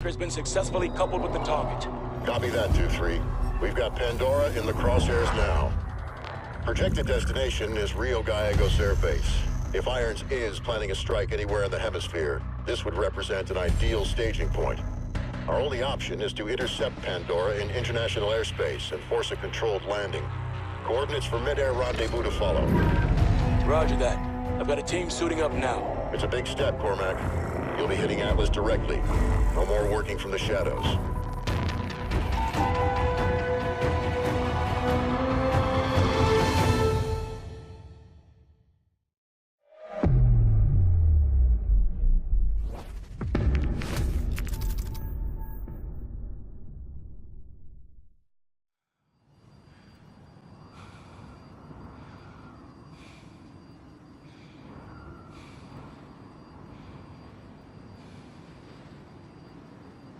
has been successfully coupled with the target. Copy that, 2-3. We've got Pandora in the crosshairs now. Projected destination is Rio Gallegos Air Base. If Irons is planning a strike anywhere in the hemisphere, this would represent an ideal staging point. Our only option is to intercept Pandora in international airspace and force a controlled landing. Coordinates for mid-air rendezvous to follow. Roger that. I've got a team suiting up now. It's a big step, Cormac. You'll be hitting Atlas directly. No more working from the shadows.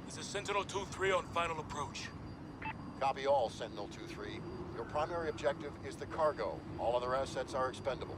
This is Sentinel 2-3 on final approach. Copy all, Sentinel 2-3. Your primary objective is the cargo. All other assets are expendable.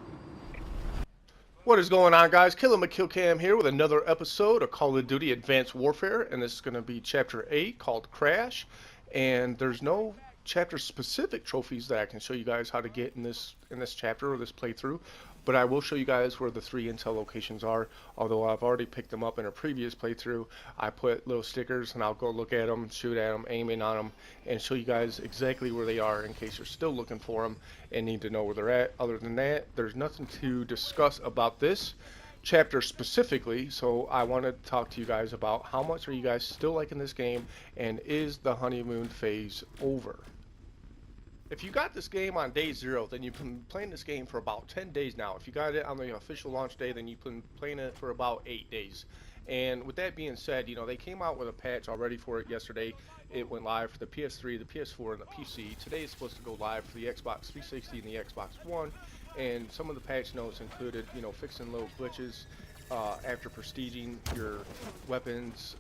What is going on, guys? Killer McKillCam here with another episode of Call of Duty Advanced Warfare, and this is going to be Chapter 8 called Crash. And there's no chapter-specific trophies that I can show you guys how to get in this chapter or this playthrough, but I will show you guys where the 3 intel locations are. Although I've already picked them up in a previous playthrough, I put little stickers and I'll go look at them, shoot at them, aim in on them, and show you guys exactly where they are in case you're still looking for them and need to know where they're at. Other than that, there's nothing to discuss about this chapter specifically, so I want to talk to you guys about how much are you guys still liking this game, and is the honeymoon phase over? If you got this game on day 0, then you've been playing this game for about 10 days now. If you got it on the official launch day, then you've been playing it for about 8 days. And with that being said, you know, they came out with a patch already for it yesterday. It went live for the PS3, the PS4, and the PC. Today it's supposed to go live for the Xbox 360 and the Xbox One. And some of the patch notes included, you know, fixing little glitches after prestiging your weapons,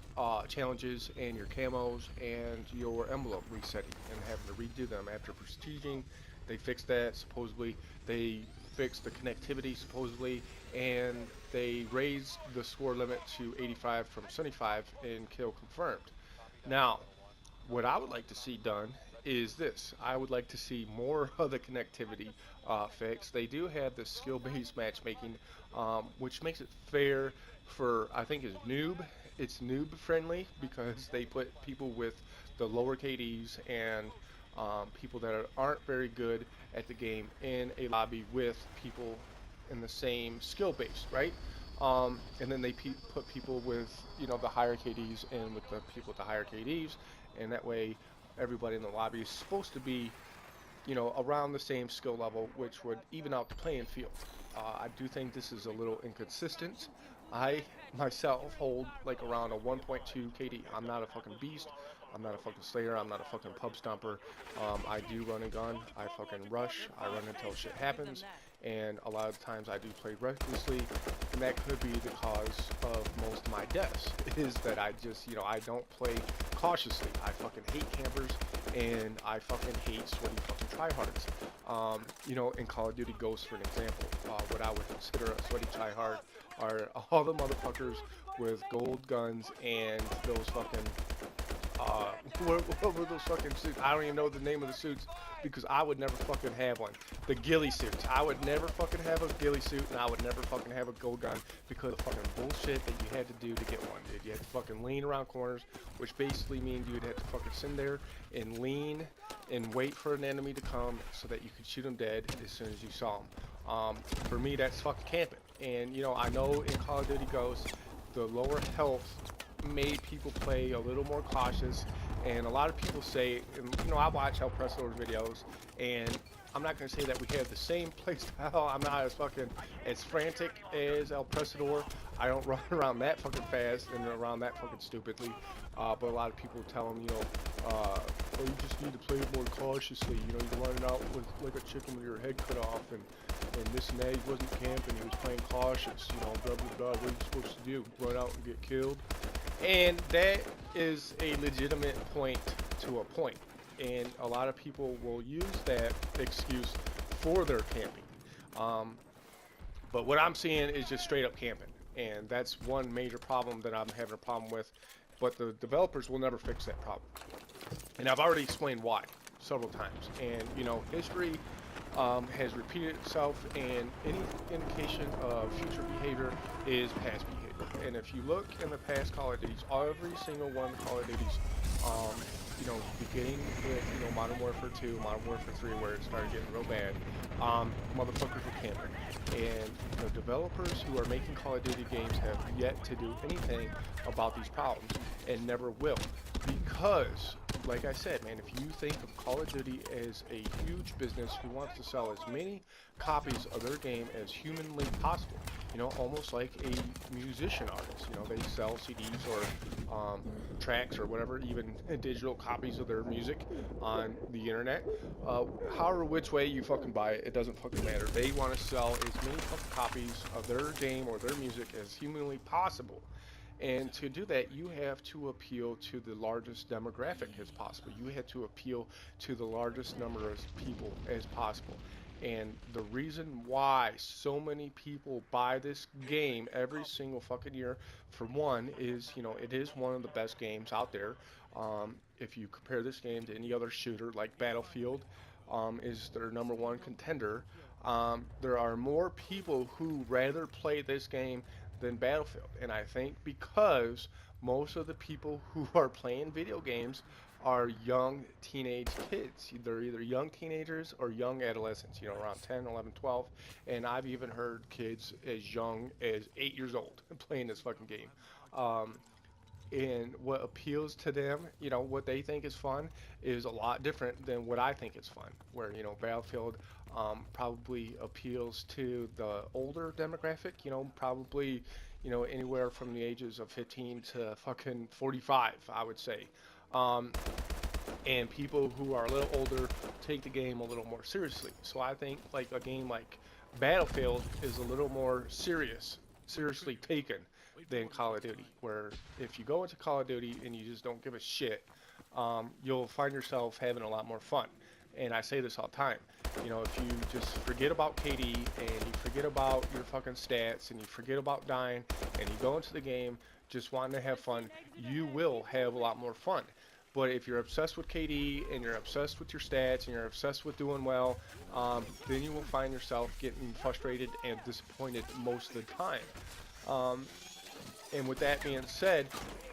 challenges, and your camos, and your envelope resetting and having to redo them after prestiging. They fixed that, supposedly. They fixed the connectivity, supposedly, and they raised the score limit to 85 from 75 and kill confirmed. Now, what I would like to see done is this. I would like to see more of the connectivity fixed. They do have the skill-based matchmaking, which makes it fair for, I think, it's noob friendly, because they put people with the lower KDs and people that aren't very good at the game in a lobby with people in the same skill base, right? And then they put people with, you know, the higher KDs in with the people with the higher KDs, and that way everybody in the lobby is supposed to be, you know, around the same skill level, which would even out the playing field. I do think this is a little inconsistent. I myself hold like around a 1.2 KD. I'm not a fucking beast. I'm not a fucking slayer. I'm not a fucking pub stomper. I do run a gun. I fucking rush. I run until shit happens. And a lot of times I do play recklessly, and that could be the cause of most of my deaths, is that I just, you know, I don't play cautiously. I fucking hate campers, and I fucking hate sweaty fucking tryhards. You know, in Call of Duty Ghosts, for an example, what I would consider a sweaty tryhard are all the motherfuckers with gold guns and those fucking what were those fucking suits? I don't even know the name of the suits, because I would never fucking have one. The ghillie suits. I would never fucking have a ghillie suit, and I would never fucking have a gold gun, because of the fucking bullshit that you had to do to get one, dude. You had to fucking lean around corners, which basically means you would have to fucking sit there and lean and wait for an enemy to come so that you could shoot them dead as soon as you saw them. For me, that's fucking camping. And, you know, I know in Call of Duty Ghosts, the lower health made people play a little more cautious, and a lot of people say, and, you know, I watch El Presador's videos, and I'm not going to say that we have the same playstyle. I'm not as frantic as El Presador. I don't run around that fucking fast and around that fucking stupidly, but a lot of people tell him, you know, oh, you just need to play it more cautiously. You know, you're running out with like a chicken with your head cut off, and this and that. He wasn't camping, he was playing cautious, you know, blah blah blah. What are you supposed to do, run out and get killed? And that is a legitimate point to a point, and a lot of people will use that excuse for their camping. But what I'm seeing is just straight up camping, and that's one major problem that I'm having a problem with. but the developers will never fix that problem. And I've already explained why several times. And you know, history has repeated itself, and any indication of future behavior is past behavior. And if you look in the past Call of Duties, every single one of the Call of Duties, you know, beginning with, you know, Modern Warfare 2, Modern Warfare 3, where it started getting real bad, motherfuckers were camping. And the developers who are making Call of Duty games have yet to do anything about these problems, and never will. Because, like I said, man, if you think of Call of Duty as a huge business who wants to sell as many copies of their game as humanly possible, you know, almost like a musician artist, you know, they sell CDs or tracks or whatever, even digital copies of their music on the internet. However, which way you fucking buy it, it doesn't fucking matter. They want to sell as many fucking copies of their game or their music as humanly possible. And to do that, you have to appeal to the largest demographic as possible. You have to appeal to the largest number of people as possible. And the reason why so many people buy this game every single fucking year, for one, is, you know, it is one of the best games out there. If you compare this game to any other shooter, like Battlefield, is their number one contender. There are more people who rather play this game than Battlefield. And I think because most of the people who are playing video games are young teenage kids. They're either young teenagers or young adolescents, you know, around 10, 11, 12. And I've even heard kids as young as 8 years old playing this fucking game. And what appeals to them, you know, what they think is fun is a lot different than what I think is fun. Where, you know, Battlefield probably appeals to the older demographic, you know, probably, you know, anywhere from the ages of 15 to fucking 45, I would say. And people who are a little older take the game a little more seriously. So I think like a game like Battlefield is a little more seriously taken than Call of Duty, where if you go into Call of Duty and you just don't give a shit, you'll find yourself having a lot more fun. And I say this all the time, you know, if you just forget about KD and you forget about your fucking stats and you forget about dying and you go into the game just wanting to have fun, you will have a lot more fun. But if you're obsessed with KD and you're obsessed with your stats and you're obsessed with doing well, then you will find yourself getting frustrated and disappointed most of the time. And with that being said,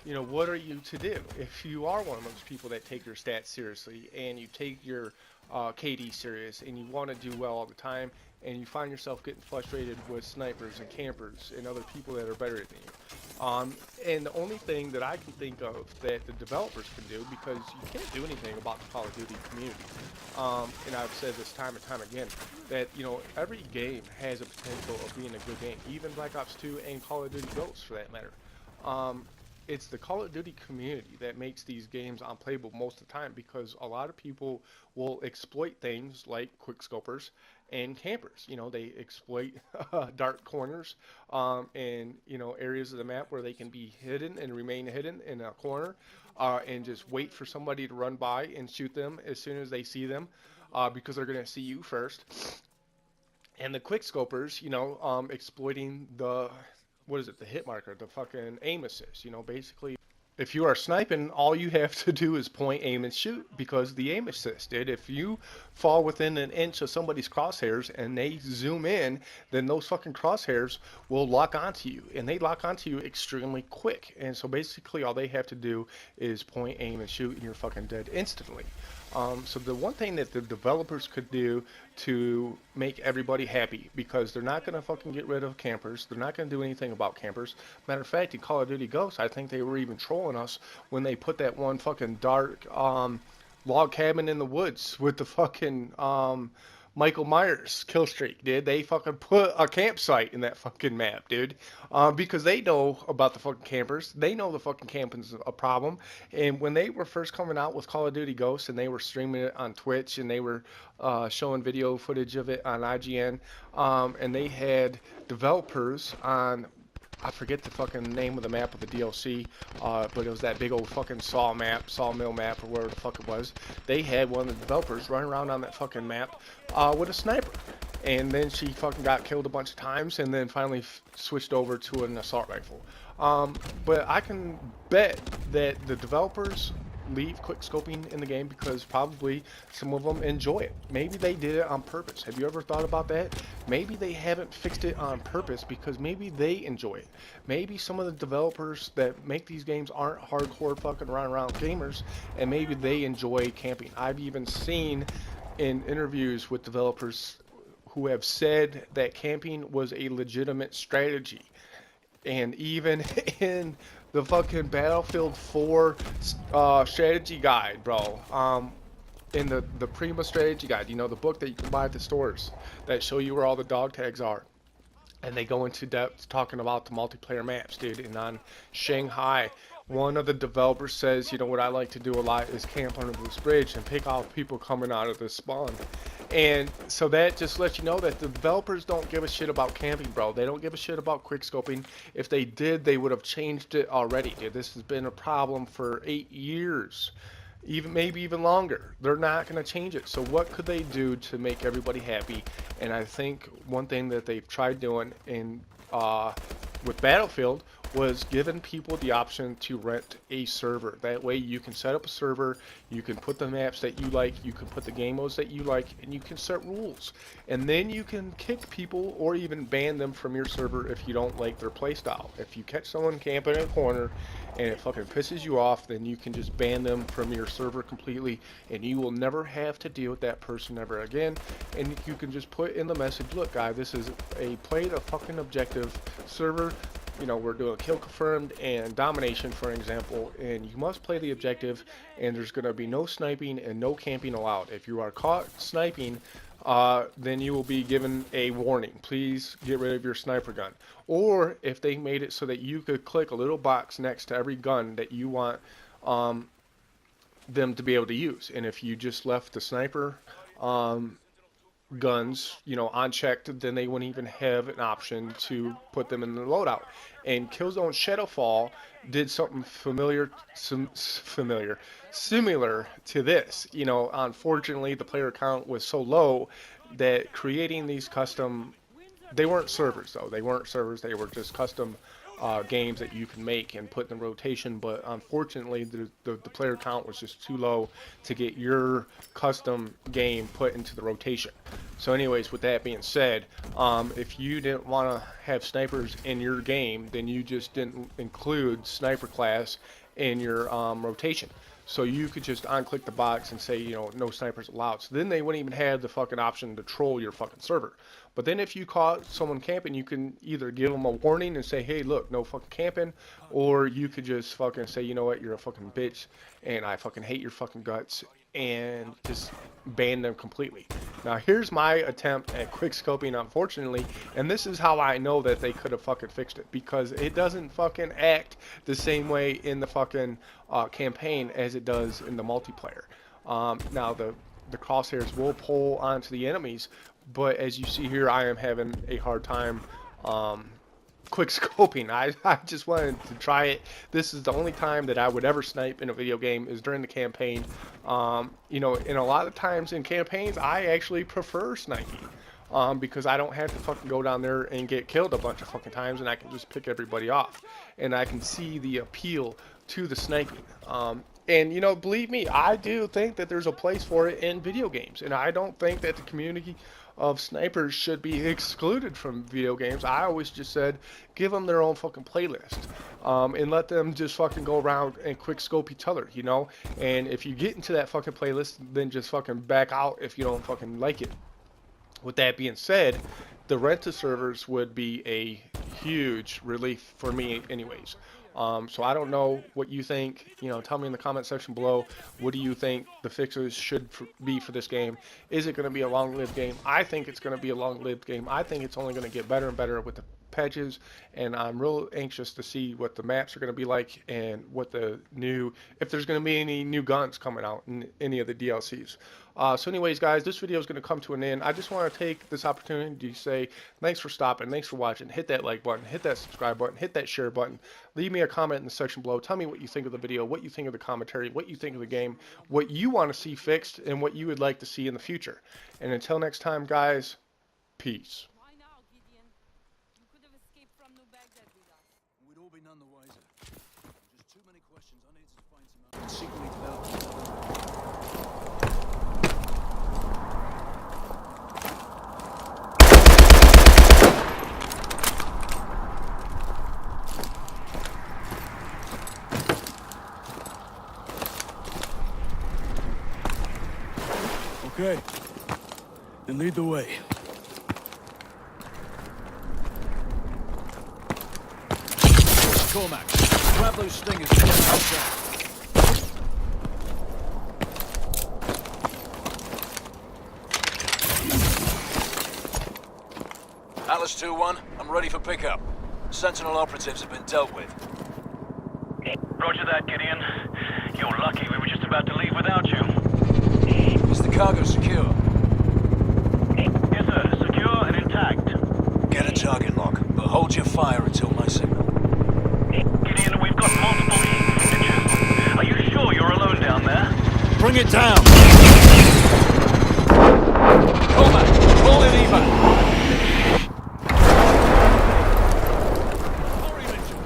you know, what are you to do? If you are one of those people that take your stats seriously and you take your KD serious and you want to do well all the time and you find yourself getting frustrated with snipers and campers and other people that are better than you. And the only thing that I can think of that the developers can do, because you can't do anything about the Call of Duty community, and I've said this time and time again, that, you know, every game has a potential of being a good game, even Black Ops 2 and Call of Duty Ghosts for that matter. It's the Call of Duty community that makes these games unplayable most of the time, because a lot of people will exploit things like quickscopers and campers. You know, they exploit dark corners and, you know, areas of the map where they can be hidden and remain hidden in a corner and just wait for somebody to run by and shoot them as soon as they see them because they're going to see you first. And the quickscopers, you know, exploiting the the hit marker, the fucking aim assist, you know, basically. If you are sniping, all you have to do is point, aim, and shoot, because the aim assist did. If you fall within an inch of somebody's crosshairs and they zoom in, then those fucking crosshairs will lock onto you, and they lock onto you extremely quick. And so basically all they have to do is point, aim, and shoot, and you're fucking dead instantly. So the one thing that the developers could do to make everybody happy, because they're not going to fucking get rid of campers, they're not going to do anything about campers. Matter of fact, in Call of Duty Ghosts, I think they were even trolling us when they put that one fucking dark log cabin in the woods with the fucking Michael Myers kill streak, dude. They fucking put a campsite in that fucking map, dude. Because they know about the fucking campers. They know the fucking camping's a problem. And when they were first coming out with Call of Duty Ghosts and they were streaming it on Twitch and they were showing video footage of it on IGN, and they had developers on, I forget the fucking name of the map of the DLC, but it was that big old fucking sawmill map, or whatever the fuck it was. They had one of the developers running around on that fucking map with a sniper. And then she fucking got killed a bunch of times and then finally switched over to an assault rifle. But I can bet that the developers leave quick scoping in the game because probably some of them enjoy it. Maybe they did it on purpose. Have you ever thought about that? Maybe they haven't fixed it on purpose because maybe they enjoy it. Maybe some of the developers that make these games aren't hardcore fucking run around gamers, and maybe they enjoy camping. I've even seen in interviews with developers who have said that camping was a legitimate strategy. And even in the fucking Battlefield 4 strategy guide, bro, in the Prima strategy guide, you know, the book that you can buy at the stores that show you where all the dog tags are. And they go into depth talking about the multiplayer maps, dude. And on Shanghai, one of the developers says, you know, what I like to do a lot is camp under this bridge and pick off people coming out of the spawn. And so that just lets you know that the developers don't give a shit about camping, bro. They don't give a shit about quick scoping. If they did, they would have changed it already, dude. This has been a problem for 8 years. Even maybe even longer. They're not going to change it. So what could they do to make everybody happy? And I think one thing that they've tried doing in with Battlefield was giving people the option to rent a server. That way you can set up a server, you can put the maps that you like, you can put the game modes that you like, and you can set rules. And then you can kick people or even ban them from your server if you don't like their playstyle. If you catch someone camping in a corner and it fucking pisses you off, then you can just ban them from your server completely, and you will never have to deal with that person ever again. And you can just put in the message, look guys, this is a play the fucking objective server. You know, we're doing kill confirmed and domination, for example, and you must play the objective, and there's going to be no sniping and no camping allowed. If you are caught sniping, then you will be given a warning. Please get rid of your sniper gun. Or if they made it so that you could click a little box next to every gun that you want them to be able to use, and if you just left the sniper guns, you know, unchecked, then they wouldn't even have an option to put them in the loadout. And Killzone Shadowfall did something similar to this. You know, unfortunately, the player count was so low that creating these custom, they weren't servers though. They weren't servers. They were just custom games that you can make and put in rotation, but unfortunately the player count was just too low to get your custom game put into the rotation. So anyways, with that being said, if you didn't want to have snipers in your game, then you just didn't include sniper class in your rotation. So you could just unclick the box and say, you know, no snipers allowed. So then they wouldn't even have the fucking option to troll your fucking server. But then if you caught someone camping, you can either give them a warning and say, hey, look, no fucking camping. Or you could just fucking say, you know what, you're a fucking bitch and I fucking hate your fucking guts, and just ban them completely. Now here's my attempt at quick scoping, unfortunately, and this is how I know that they could have fucking fixed it, because it doesn't fucking act the same way in the fucking campaign as it does in the multiplayer. Now the crosshairs will pull onto the enemies, but as you see here, I am having a hard time quick scoping. I just wanted to try it. This is the only time that I would ever snipe in a video game, is during the campaign. You know, and a lot of times in campaigns, I actually prefer sniping. Because I don't have to fucking go down there and get killed a bunch of fucking times, and I can just pick everybody off. And I can see the appeal to the sniping. And, you know, believe me, I do think that there's a place for it in video games. And I don't think that the community of snipers should be excluded from video games. I always just said, give them their own fucking playlist. And let them just fucking go around and quick scope each other, you know? And if you get into that fucking playlist, then just fucking back out if you don't fucking like it. With that being said, the rent-a-servers would be a huge relief for me anyways. So I don't know what you think. You know, tell me in the comment section below, what do you think the fixes should be for this game? Is it going to be a long-lived game? I think it's going to be a long-lived game. I think it's only going to get better and better with the patches, and I'm real anxious to see what the maps are going to be like, and what the new, if there's going to be any new guns coming out in any of the DLCs. So anyways, guys, this video is going to come to an end. I just want to take this opportunity to say thanks for stopping, thanks for watching. Hit that like button, hit that subscribe button, hit that share button. Leave me a comment in the section below. Tell me what you think of the video, what you think of the commentary, what you think of the game, what you want to see fixed, and what you would like to see in the future. And until next time, guys, peace. Why now, Gideon? You could have escaped from New Baghdad with us. We'd all be none the Okay. Then lead the way. Cormac, grab those stingers and get outside. Alice 2-1, I'm ready for pickup. Sentinel operatives have been dealt with. Roger that, Gideon. You're lucky we were just about to leave without you. Is the cargo secure? Yes, sir. Secure and intact. Get a target lock, but hold your fire until my signal. Gideon, we've got multiple heat signatures. Are you sure you're alone down there? Bring it down! Cormac, call in evac! Hurry, Mitchell!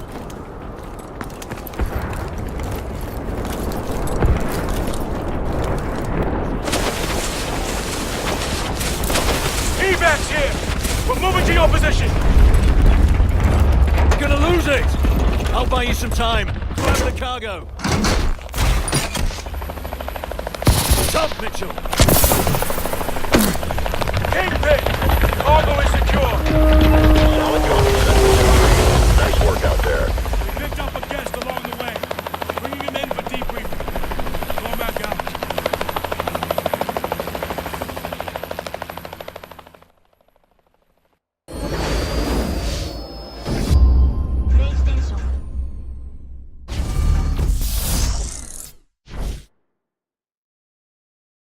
Evac's here! We're moving to your position! We're gonna lose it! I'll buy you some time. Grab the cargo. Jump, Mitchell! Kingpin! Cargo is secure!